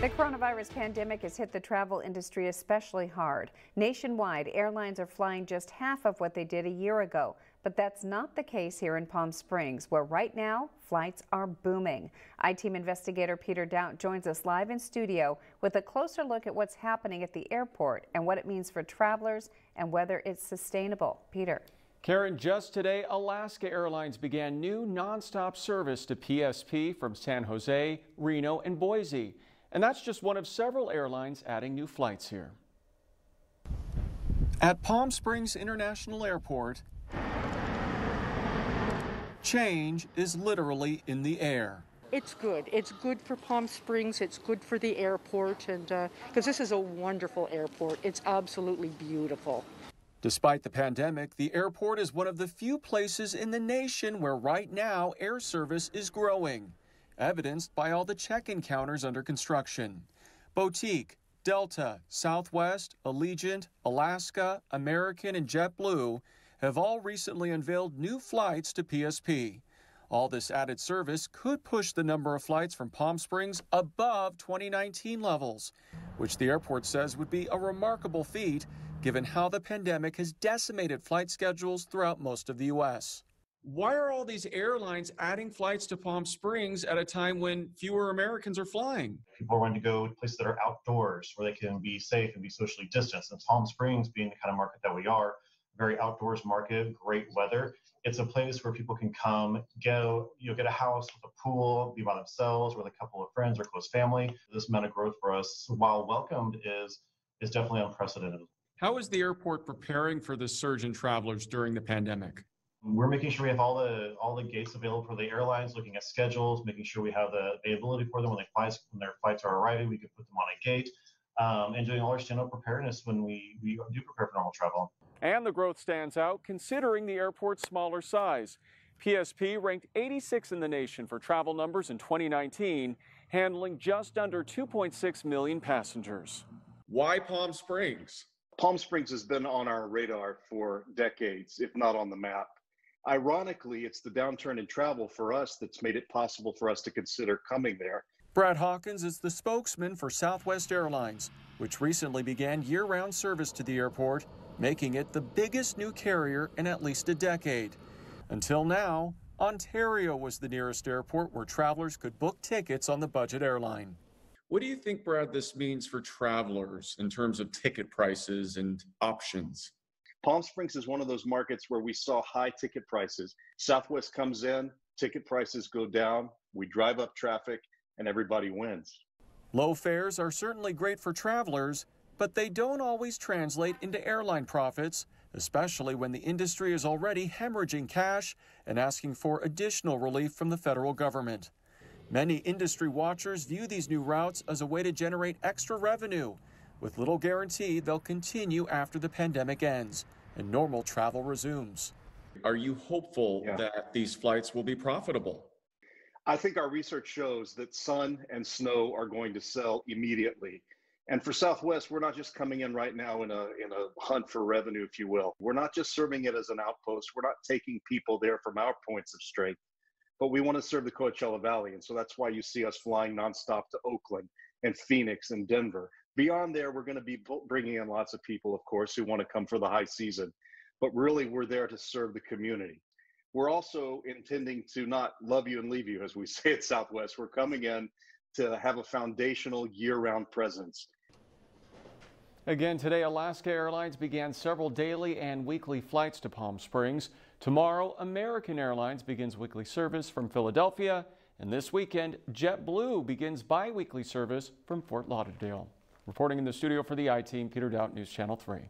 The coronavirus pandemic has hit the travel industry especially hard. Nationwide, airlines are flying just half of what they did a year ago. But that's not the case here in Palm Springs, where right now flights are booming. I-Team investigator Peter Doubt joins us live in studio with a closer look at what's happening at the airport and what it means for travelers and whether it's sustainable. Peter. Karen, just today, Alaska Airlines began new nonstop service to PSP from San Jose, Reno, and Boise. And that's just one of several airlines adding new flights here. At Palm Springs International Airport, change is literally in the air. It's good. It's good for Palm Springs. It's good for the airport, and because this is a wonderful airport. It's absolutely beautiful. Despite the pandemic, the airport is one of the few places in the nation where right now air service is growing, evidenced by all the check-in counters under construction. Boutique, Delta, Southwest, Allegiant, Alaska, American, and JetBlue have all recently unveiled new flights to PSP. All this added service could push the number of flights from Palm Springs above 2019 levels, which the airport says would be a remarkable feat given how the pandemic has decimated flight schedules throughout most of the U.S. Why are all these airlines adding flights to Palm Springs at a time when fewer Americans are flying? People are wanting to go to places that are outdoors where they can be safe and be socially distanced. And Palm Springs, being the kind of market that we are, very outdoors market, great weather. It's a place where people can come, go, get a house with a pool, be by themselves with a couple of friends or close family. This amount of growth for us, while welcomed, is definitely unprecedented. How is the airport preparing for this surge in travelers during the pandemic? We're making sure we have all the gates available for the airlines, looking at schedules, making sure we have the availability for them when their flights are arriving. We can put them on a gate, and doing all our stand-up preparedness when we do prepare for normal travel. And the growth stands out considering the airport's smaller size. PSP ranked 86 in the nation for travel numbers in 2019, handling just under 2.6 million passengers. Why Palm Springs? Palm Springs has been on our radar for decades, if not on the map. Ironically, it's the downturn in travel for us that's made it possible for us to consider coming there. Brad Hawkins is the spokesman for Southwest Airlines, which recently began year-round service to the airport, making it the biggest new carrier in at least a decade. Until now, Ontario was the nearest airport where travelers could book tickets on the budget airline. What do you think, Brad, this means for travelers in terms of ticket prices and options? Palm Springs is one of those markets where we saw high ticket prices. Southwest comes in, ticket prices go down, we drive up traffic, and everybody wins. Low fares are certainly great for travelers, but they don't always translate into airline profits, especially when the industry is already hemorrhaging cash and asking for additional relief from the federal government. Many industry watchers view these new routes as a way to generate extra revenue, with little guarantee they'll continue after the pandemic ends and normal travel resumes. Are you hopeful that these flights will be profitable? I think our research shows that sun and snow are going to sell immediately. And for Southwest, we're not just coming in right now in a hunt for revenue, if you will. We're not just serving it as an outpost. We're not taking people there from our points of strength, but we want to serve the Coachella Valley. And so that's why you see us flying nonstop to Oakland and Phoenix and Denver. Beyond there, we're going to be bringing in lots of people, of course, who want to come for the high season. But really, we're there to serve the community. We're also intending to not love you and leave you, as we say at Southwest. We're coming in to have a foundational year-round presence. Again, today, Alaska Airlines began several daily and weekly flights to Palm Springs. Tomorrow, American Airlines begins weekly service from Philadelphia. And this weekend, JetBlue begins bi-weekly service from Fort Lauderdale. Reporting in the studio for the I-Team, Peter Doubt, News Channel 3.